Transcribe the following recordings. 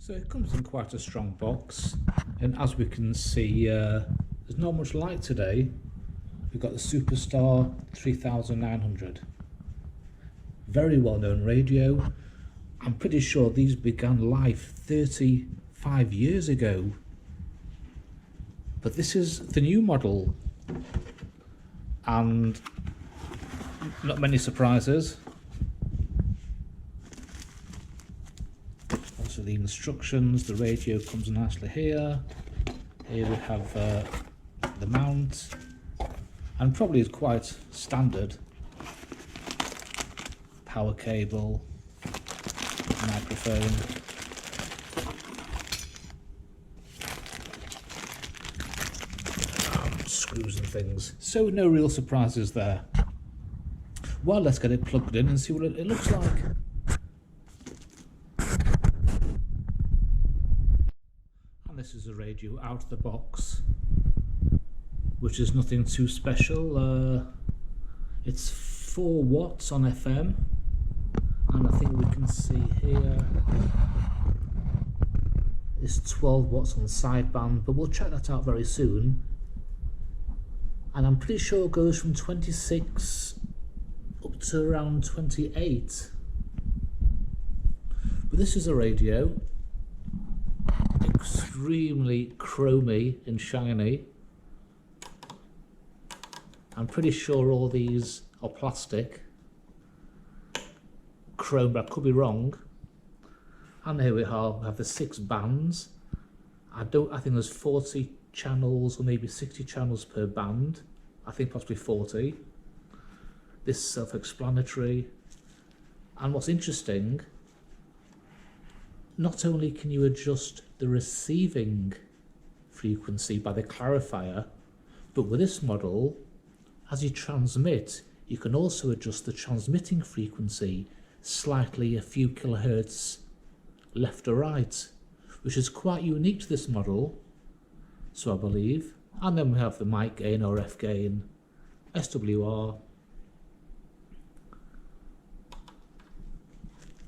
So it comes in quite a strong box, and as we can see, there's not much light today. We've got the Superstar 3900. Very well known radio. I'm pretty sure these began life 35 years ago. But this is the new model, and not many surprises. Also the instructions, the radio comes nicely here. Here we have the mount, and probably is quite standard. Power cable, microphone. Screws and things. So no real surprises there. Well, let's get it plugged in and see what it looks like. And this is a radio out of the box, which is nothing too special. It's 4 watts on FM, and I think we can see here it's 12 watts on sideband, but we'll check that out very soon. And I'm pretty sure it goes from 26 up to around 28. But this is a radio, extremely chromy and shiny. I'm pretty sure all these are plastic. Chrome, but I could be wrong. And here we have the 6 bands. I think there's 40 channels or maybe 60 channels per band. I think possibly 40. This is self-explanatory. And what's interesting, not only can you adjust the receiving frequency by the clarifier, but with this model, as you transmit, you can also adjust the transmitting frequency slightly a few kilohertz left or right, which is quite unique to this model, so I believe. And then we have the mic gain or F gain, SWR,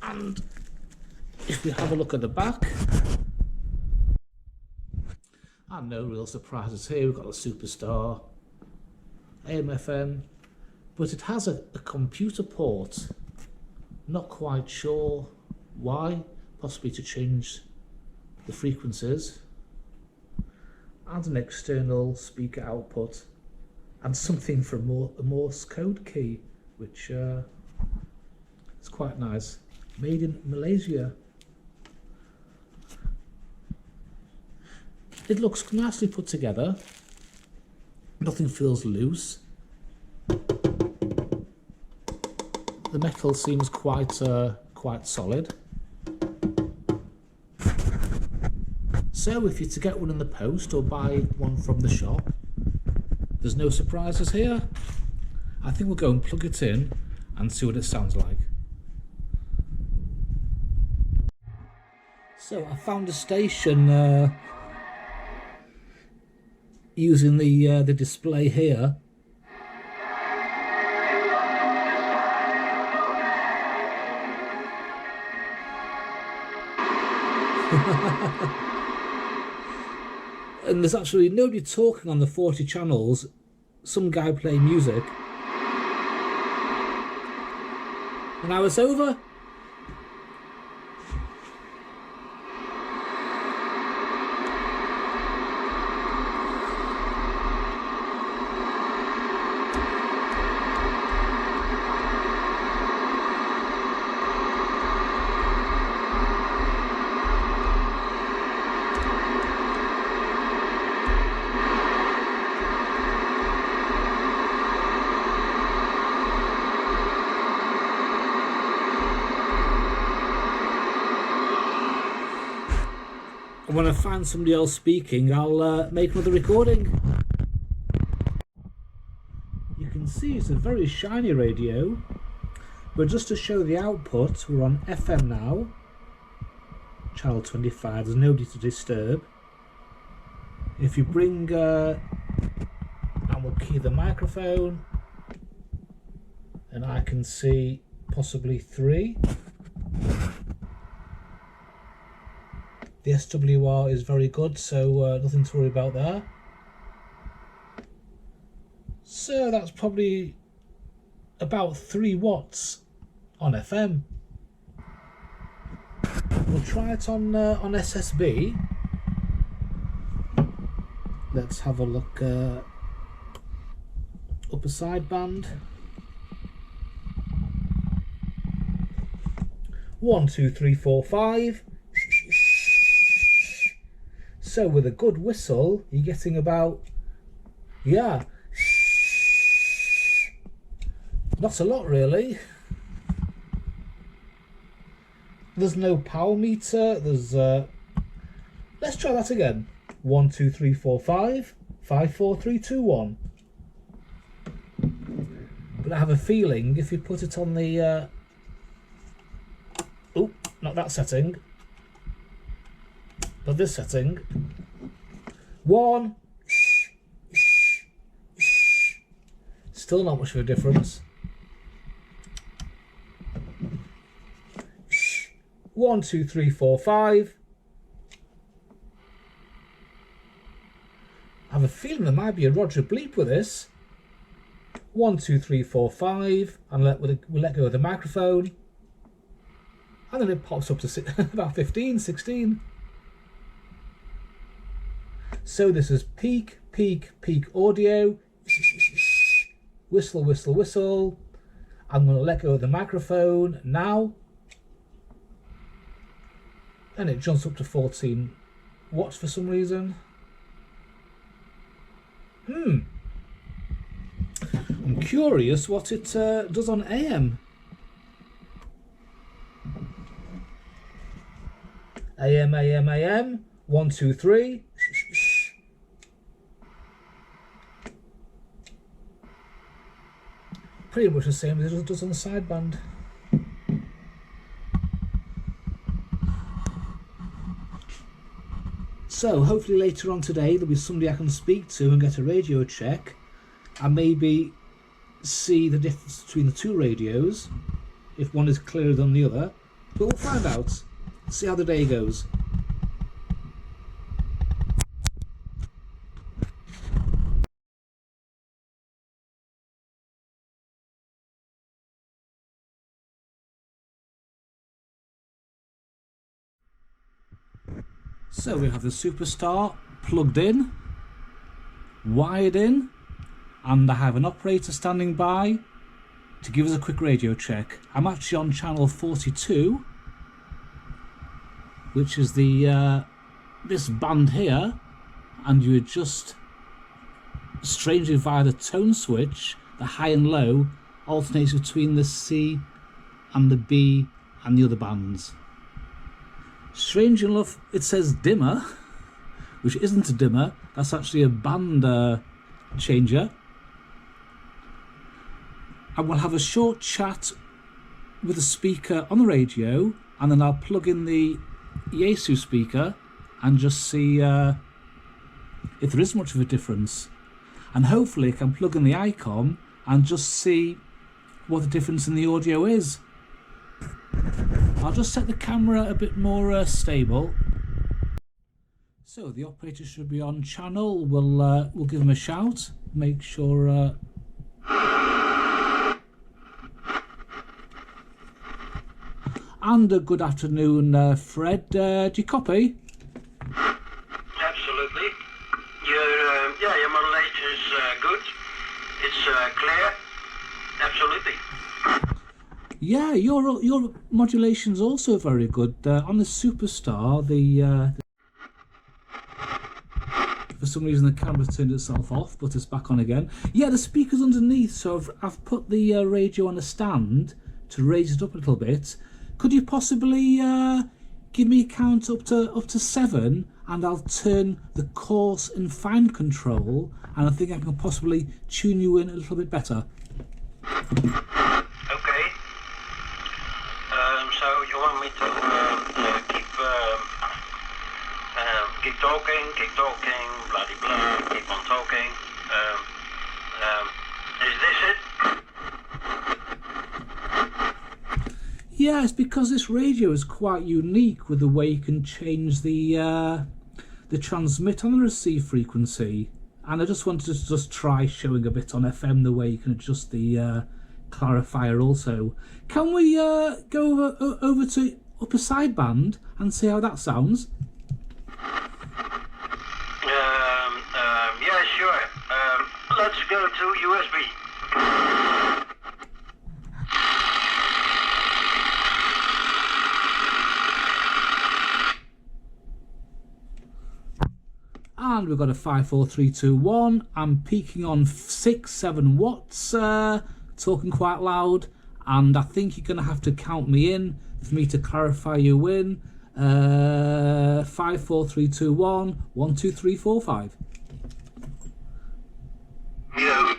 and if we have a look at the back, and no real surprises here. We've got a Superstar, AM FM, but it has a computer port. Not quite sure why, possibly to change the frequencies, and an external speaker output, and something for a Morse code key, which is quite nice. Made in Malaysia. It looks nicely put together. Nothing feels loose. The metal seems quite solid. So if you're to get one in the post or buy one from the shop, there's no surprises here. I think we'll go and plug it in and see what it sounds like. So I found a station using the display here. And there's actually nobody talking on the 40 channels, some guy playing music. And now it's over. And when I find somebody else speaking, I'll make another recording. You can see it's a very shiny radio, but just to show the output, we're on FM now, channel 25, there's nobody to disturb. If you bring, and we'll key the microphone, and I can see possibly 3. The SWR is very good, so nothing to worry about there. So that's probably about 3 watts on FM. We'll try it on SSB. Let's have a look. Upper sideband. 1, 2, 3, 4, 5. So with a good whistle, you're getting about, yeah, not a lot really. There's no power meter. There's let's try that again. 1, 2, 3, 4, 5. 5, 4, 3, 2, 1. But I have a feeling if you put it on the oh, not that setting, but this setting. 1. Still not much of a difference. 1, 2, 3, 4, 5. I have a feeling there might be a Roger bleep with this. 1, 2, 3, 4, 5, and we'll let go of the microphone, and then it pops up to about 15, 16. So this is peak, peak, peak audio. Whistle, whistle, whistle. I'm going to let go of the microphone now, and it jumps up to 14 watts for some reason. I'm curious what it does on AM. AM, AM, AM. 1, 2, 3. Pretty much the same as it does on the sideband. So hopefully later on today there'll be somebody I can speak to and get a radio check, and maybe see the difference between the 2 radios, if one is clearer than the other. But we'll find out. See how the day goes. So we have the Superstar plugged in, wired in, and I have an operator standing by to give us a quick radio check. I'm actually on channel 42, which is the this band here, and you adjust strangely via the tone switch. The high and low alternates between the C and the B and the other bands. Strange enough, it says dimmer, which isn't a dimmer. That's actually a band changer. And we'll have a short chat with the speaker on the radio, and then I'll plug in the Yeasu speaker and just see if there is much of a difference. And hopefully I can plug in the Icom and just see what the difference in the audio is. I'll just set the camera a bit more stable. So the operator should be on channel. We'll give him a shout. Make sure. And a good afternoon, Fred. Do you copy? Absolutely. Your modulation is good. It's clear. Absolutely. Yeah, your modulation's also very good. On the Superstar, for some reason the camera's turned itself off, but it's back on again. Yeah, the speaker's underneath, so I've put the radio on a stand to raise it up a little bit. Could you possibly give me a count up to 7, and I'll turn the coarse and fine control, and I think I can possibly tune you in a little bit better. Okay. So you want me to keep talking, blah de blah, keep on talking. Is this it? Yeah, it's because this radio is quite unique with the way you can change the transmit and the receive frequency. And I just wanted to just try showing a bit on FM the way you can adjust the clarifier also. Can we go over to upper sideband and see how that sounds? Yeah, sure. Let's go to USB. And we've got a 5, 4, 3, 2, 1. I'm peaking on 6, 7 watts, talking quite loud. And I think you're going to have to count me in for me to clarify you in. 5, 4, 3, 2, 1. 1, 2, 3, 4, 5. Yeah.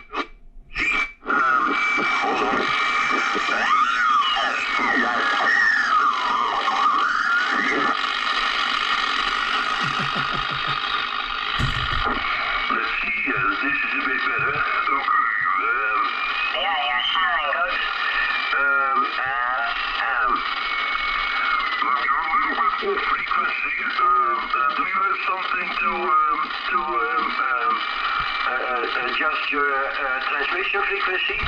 Adjust your transmission frequency?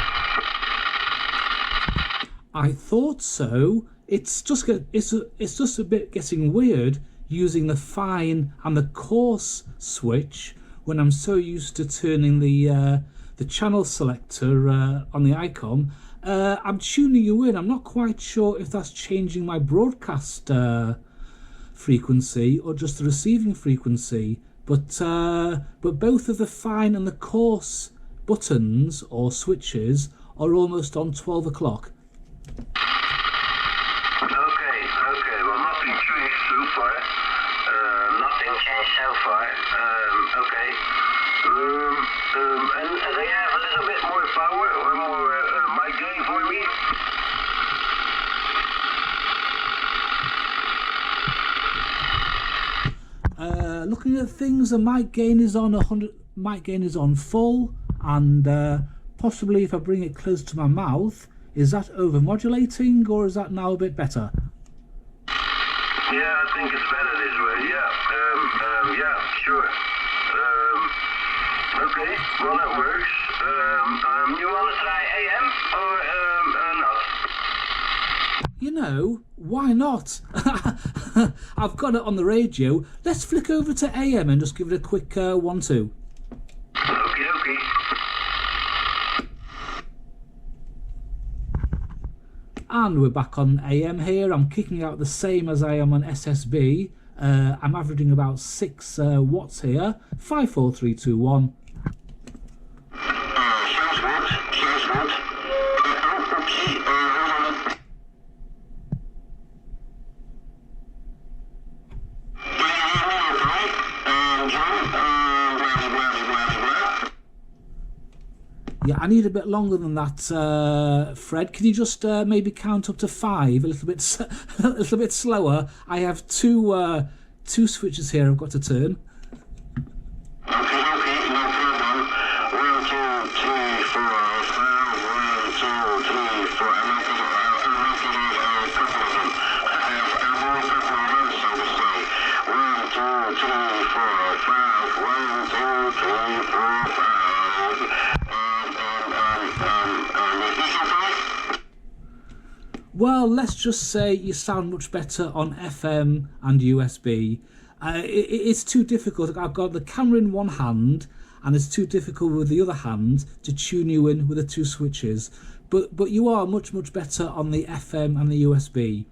I thought so. It's just a bit getting weird using the fine and the coarse switch when I'm so used to turning the channel selector on the Icom. I'm tuning you in. I'm not quite sure if that's changing my broadcast frequency or just the receiving frequency. But both of the fine and the coarse buttons or switches are almost on 12 o'clock. Okay, well nothing changed so far. Nothing changed so far. Okay. And they have a little bit more power or more mic gain for me? Looking at things, the mic gain is on 100. Mic gain is on full, and possibly if I bring it close to my mouth, is that over modulating or is that now a bit better? Yeah, I think it's better this way. Yeah. Yeah, sure. Okay, well that works. You want to try AM or not? You know, why not? I've got it on the radio. Let's flick over to AM and just give it a quick 1-2. Okay. And we're back on AM here. I'm kicking out the same as I am on SSB. I'm averaging about 6 watts here. 5, 4, 3, 2, 1. Sounds good. Yeah, I need a bit longer than that, Fred. Can you just maybe count up to 5 a little bit slower? I have two switches here I've got to turn. Okay, no problem. 1, 2, 3, 4, 5. 1, 2, 3, 4. I'm not gonna a couple of them. I have a couple of words, so to say. 1, 2, 3, 4, 5. 1, 2, 3, 4, 5. Well, let's just say you sound much better on FM and USB. It's too difficult. I've got the camera in one hand, and it's too difficult with the other hand to tune you in with the 2 switches. But you are much better on the FM and the USB.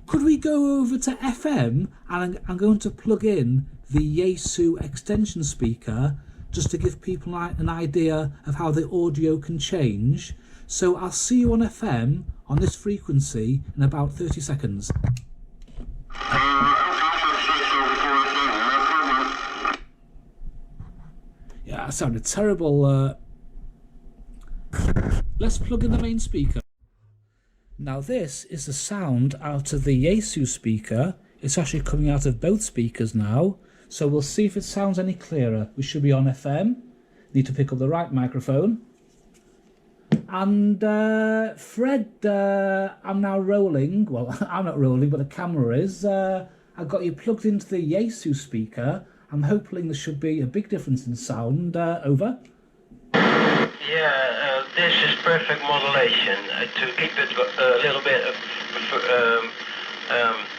Could we go over to FM? And I'm going to plug in the Yeasu extension speaker just to give people an idea of how the audio can change. So I'll see you on FM on this frequency in about 30 seconds. Yeah, that sounded terrible. Let's plug in the main speaker. Now this is the sound out of the Yeasu speaker. It's actually coming out of both speakers now. So we'll see if it sounds any clearer. We should be on FM. Need to pick up the right microphone. And Fred, I'm now rolling. Well, I'm not rolling, but the camera is. I've got you plugged into the Yeasu speaker. I'm hoping there should be a big difference in sound. Over. Yeah, this is perfect modulation. To keep it a little bit,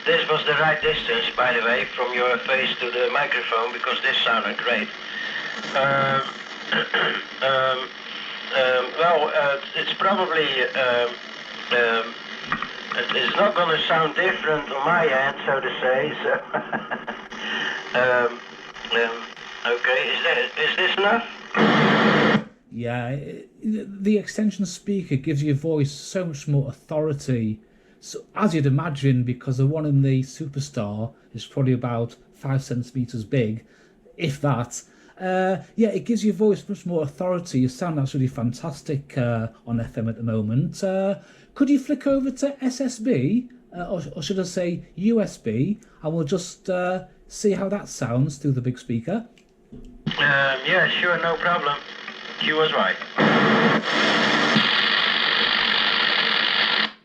this was the right distance, by the way, from your face to the microphone, because this sounded great. It's probably, it's not going to sound different on my end, so to say, so, okay, is this enough? Yeah, the extension speaker gives your voice so much more authority, so, as you'd imagine, because the one in the Superstar is probably about 5 centimeters big, if that. Yeah, it gives your voice much more authority. You sound absolutely fantastic on FM at the moment. Could you flick over to SSB, or should I say USB, and we'll just see how that sounds through the big speaker? Yeah, sure, no problem. She was right.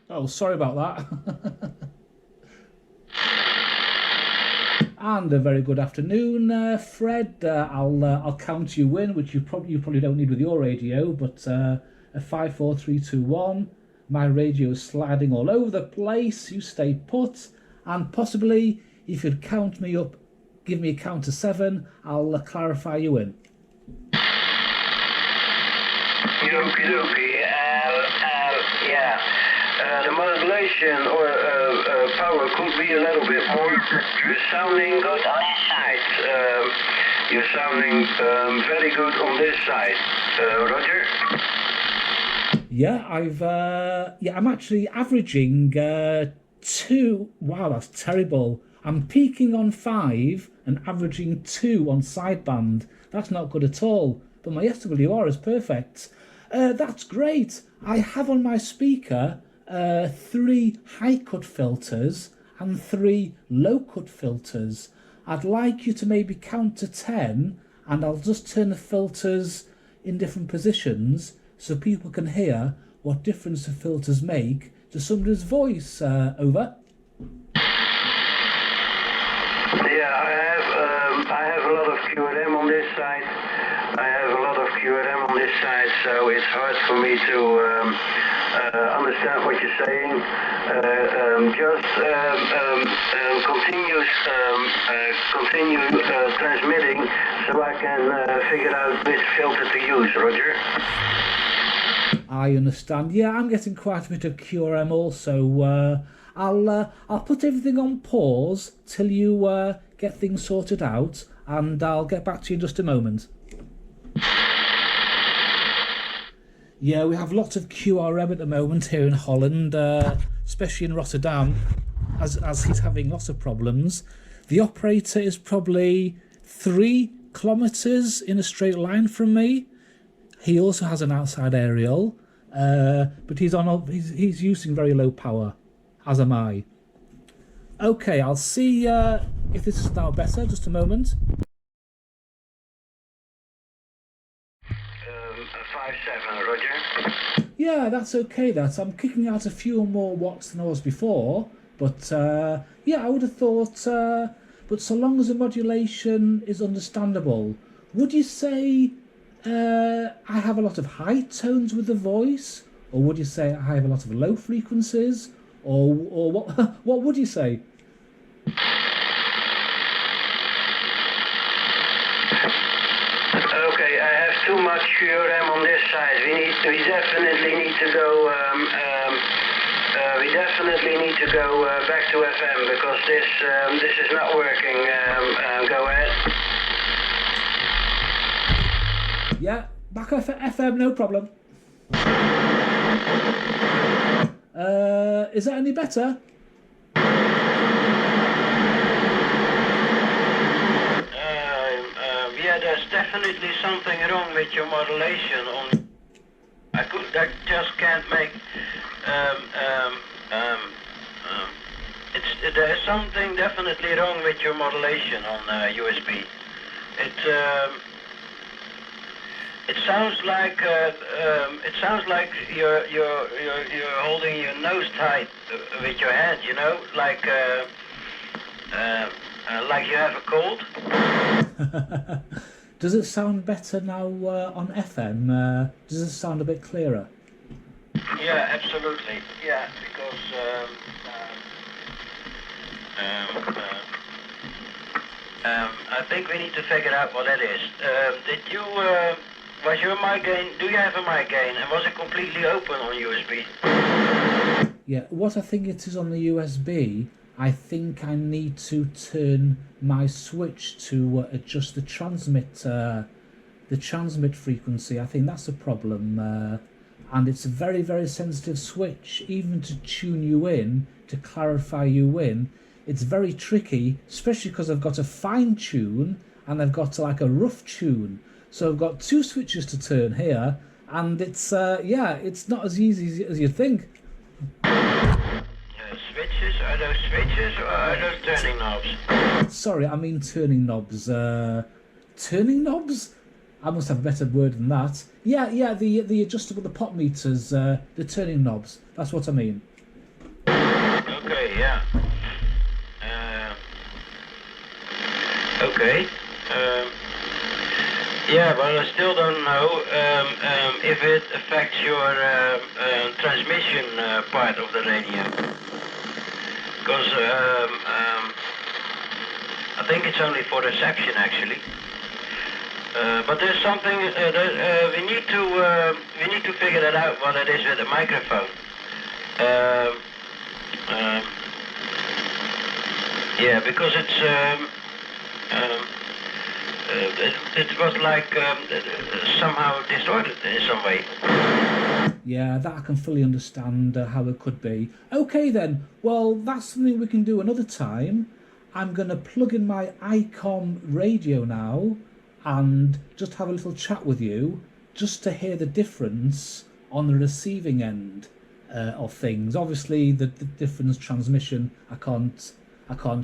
Oh, sorry about that. And a very good afternoon, Fred. I'll count you in, which you probably don't need with your radio, but a 5, 4, 3, 2, 1. My radio is sliding all over the place. You stay put, and possibly if you'd count me up, give me a count to 7, I'll clarify you in. Okie dokie, yeah. The modulation or power could be a little bit more. You're sounding good on this side. You're sounding very good on this side. Roger? Yeah, I'm actually averaging 2. Wow, that's terrible. I'm peaking on 5 and averaging 2 on sideband. That's not good at all. But my SWR is perfect. That's great. I have on my speaker 3 high cut filters and 3 low cut filters. I'd like you to maybe count to 10, and I'll just turn the filters in different positions so people can hear what difference the filters make to somebody's voice. Over. Yeah, I have a lot of QRM on this side. So it's hard for me to understand what you're saying. Continue transmitting so I can figure out which filter to use, Roger. I understand. Yeah, I'm getting quite a bit of QRM also. I'll put everything on pause till you get things sorted out, and I'll get back to you in just a moment. Yeah, we have lots of QRM at the moment here in Holland, especially in Rotterdam, as he's having lots of problems. The operator is probably 3 kilometers in a straight line from me. He also has an outside aerial, but he's using very low power, as am I. Okay, I'll see if this is now better. Just a moment. 5-7, Roger. Yeah, that's okay. I'm kicking out a few more watts than I was before, but yeah, I would have thought. But so long as the modulation is understandable, would you say I have a lot of high tones with the voice, or would you say I have a lot of low frequencies, or what? What would you say? Okay, I have too much QRM on this side. We definitely need to go. Back to FM because this is not working. Go ahead. Yeah, back off at FM, no problem. Is that any better? Yeah, there's definitely something wrong with your modulation. I just can't make. There's something definitely wrong with your modulation on USB. It sounds like you're holding your nose tight with your hand, you know, like you have a cold. Does it sound better now on FM? Does it sound a bit clearer? Yeah, absolutely. Yeah, because I think we need to figure out what that is. Was your mic gain? Do you have a mic gain? And was it completely open on USB? Yeah, what I think it is on the USB, I think I need to turn my switch to adjust the transmit frequency. I think that's a problem, and it's a very, very sensitive switch. Even to tune you in, to clarify you in, it's very tricky, especially because I've got a fine tune and I've got like a rough tune. So I've got two switches to turn here, and it's it's not as easy as you'd think. Switches? Are those switches or are those turning knobs? Sorry, I mean turning knobs. Turning knobs? I must have a better word than that. Yeah, the adjustable, the pot meters, the turning knobs. That's what I mean. Okay, yeah. Okay. Yeah, but I still don't know if it affects your transmission part of the radio. Because I think it's only for reception actually. But there's something that we need to figure that out what it is with the microphone. Yeah, because it's it was like somehow distorted in some way. Yeah, that I can fully understand how it could be. Okay then, well that's something we can do another time. I'm going to plug in my Icom radio now and just have a little chat with you, just to hear the difference on the receiving end of things. Obviously the difference transmission I can't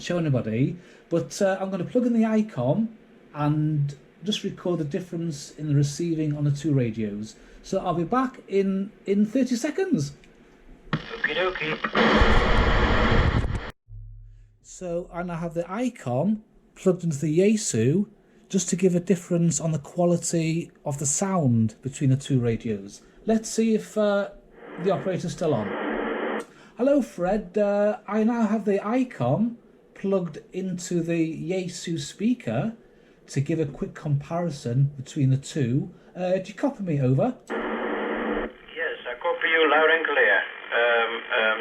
show anybody, but I'm going to plug in the Icom and just record the difference in the receiving on the two radios. So I'll be back in 30 seconds. Okie dokie. So I now have the Icom plugged into the Yeasu just to give a difference on the quality of the sound between the two radios. Let's see if the operator's still on. Hello Fred, I now have the Icom plugged into the Yeasu speaker to give a quick comparison between the two. Do you copy me over? Yes, I copy you loud and clear.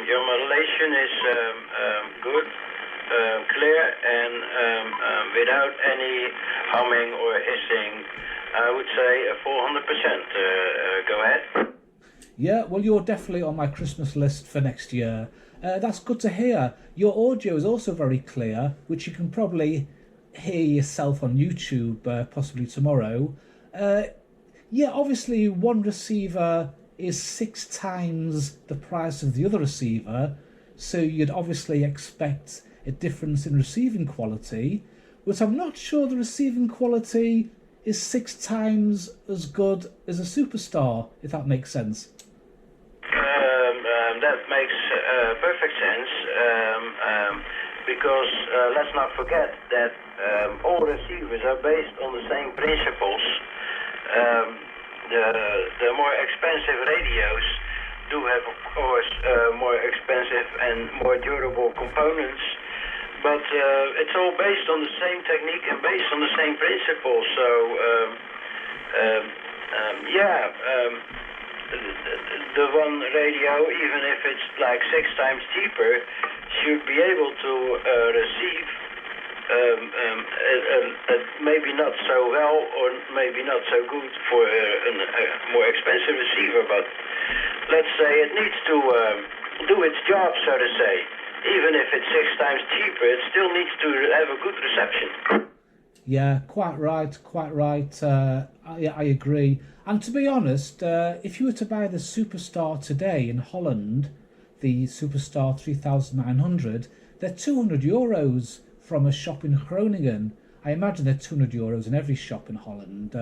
Your modulation is good, clear, and without any humming or hissing. I would say a 400%. Go ahead. Yeah, well, you're definitely on my Christmas list for next year. That's good to hear. Your audio is also very clear, which you can probably hear yourself on YouTube possibly tomorrow. Yeah, obviously one receiver is 6 times the price of the other receiver, so you'd obviously expect a difference in receiving quality, but I'm not sure the receiving quality is 6 times as good as a Superstar, if that makes sense. That makes perfect sense, because let's not forget that all receivers are based on the same principles. The more expensive radios do have, of course, more expensive and more durable components, but it's all based on the same technique and based on the same principles. So, the one radio, even if it's like 6 times cheaper, should be able to receive maybe not so well or maybe not so good for a more expensive receiver, but let's say it needs to do its job, so to say. Even if it's 6 times cheaper, it still needs to have a good reception. Yeah, quite right. Yeah, I agree. And to be honest, if you were to buy the Superstar today in Holland, the Superstar 3900, they're €200 from a shop in Groningen. I imagine they're €200 in every shop in Holland.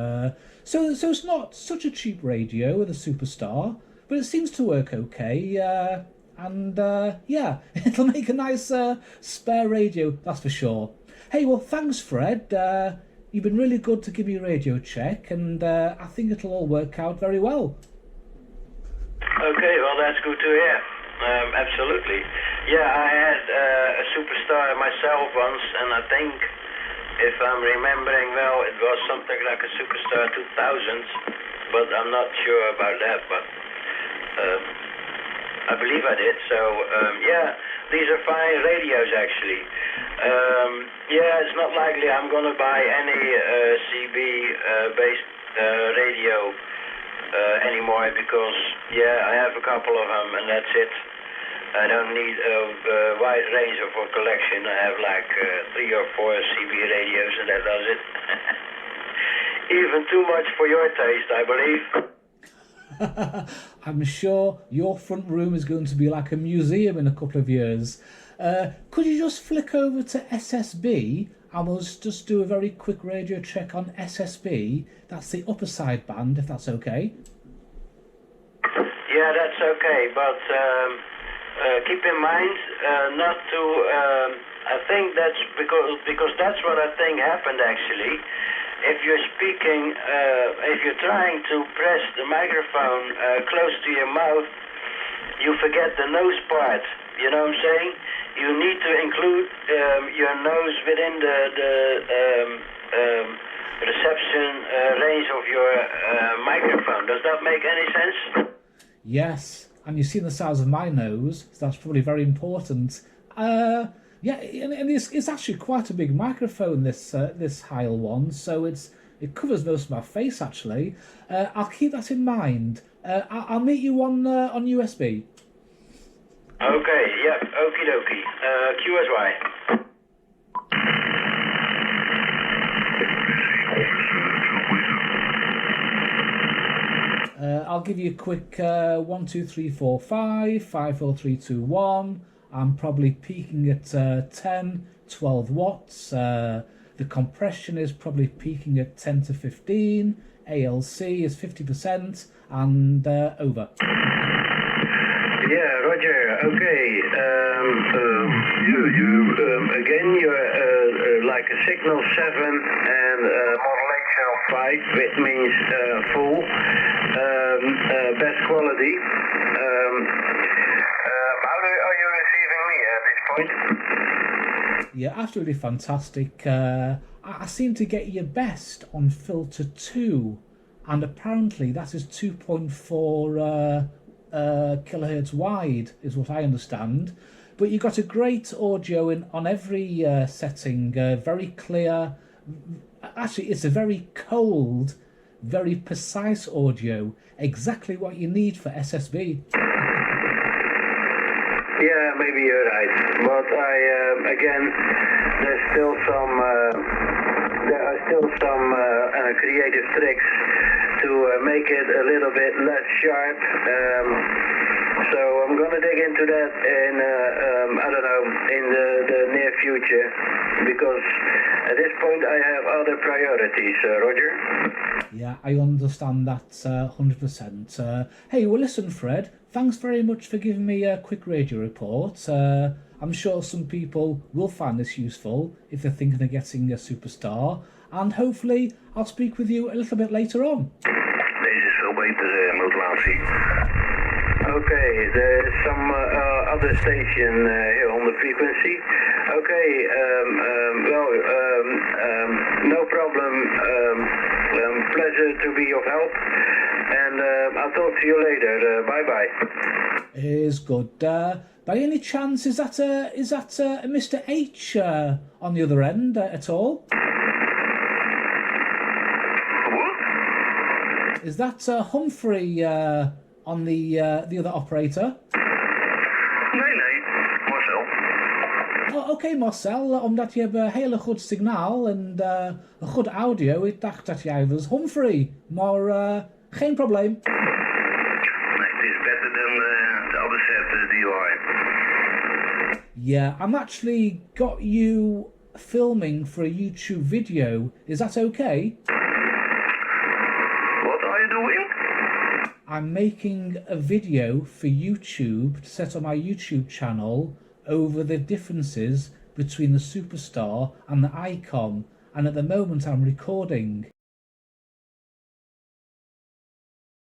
So it's not such a cheap radio with a Superstar, but it seems to work okay. And yeah, it'll make a nice spare radio, that's for sure. Hey, well, thanks, Fred. You've been really good to give me a radio check, and I think it'll all work out very well. Okay, well, that's good to hear. Absolutely. Yeah, I had a Superstar myself once, and I think, if I'm remembering well, it was something like a Superstar 2000, but I'm not sure about that, but I believe I did. So, yeah, these are fine radios, actually. Yeah, it's not likely I'm going to buy any CB-based radio anymore because, yeah, I have a couple of them and that's it. I don't need a wide range of a collection. I have like 3 or 4 CB radios and that does it. Even too much for your taste, I believe. I'm sure your front room is going to be like a museum in a couple of years. Could you just flick over to SSB and we'll just do a very quick radio check on SSB? That's the upper sideband, if that's okay. Yeah, that's okay, but keep in mind not to. I think that's because that's what I think happened actually. If you're speaking, if you're trying to press the microphone close to your mouth, you forget the nose part. You know what I'm saying? You need to include your nose within the reception range of your microphone. Does that make any sense? Yes, and you've seen the size of my nose, so that's probably very important. Yeah, and it's actually quite a big microphone, this Heil one, so it covers most of my face actually. I'll keep that in mind. I'll meet you on USB. Okay, yep, okie dokie. QSY. I'll give you a quick 1, 2, 3, 4, 5, 5, 4, 3, 2, 1. I'm probably peaking at 10, 12 watts. The compression is probably peaking at 10 to 15. ALC is 50%, and over. Yeah, Roger. Okay. Again, you're like a signal 7 and modulation of 5, which means full, best quality. How are you receiving me at this point? Yeah, absolutely fantastic. I seem to get your best on filter 2, and apparently that is 2.4 kilohertz wide, is what I understand. But you got a great audio on every setting, very clear. Actually, it's a very cold, very precise audio, exactly what you need for SSB. Yeah, maybe you're right, but again, there are still some creative tricks to make it a little bit less sharp. So I'm gonna dig into that in I don't know, in the near future, because at this point I have other priorities, Roger. Yeah, I understand that 100%. Hey, well listen, Fred, thanks very much for giving me a quick radio report. I'm sure some people will find this useful if they're thinking of getting a Superstar, and hopefully I'll speak with you a little bit later on. Deze is veel beter modulatie. Okay, there's some other station here on the frequency. Okay, no problem. Pleasure to be of help, and I'll talk to you later. Bye bye. Is good. By any chance, is that a Mr. H on the other end at all? What? Is that Humphrey on the other operator? Nee, Marcel. Oh, oké, Marcel, omdat je hebt hele goed signaal en een goed audio. Ik dacht dat jij was Humphrey, maar geen probleem. Nee, het is better than the other set that you are in. Yeah, I'm actually got you filming for a YouTube video. Is that okay? What are you doing? I'm making a video for YouTube to set on my YouTube channel over the differences between the Superstar and the Icom, and at the moment I'm recording.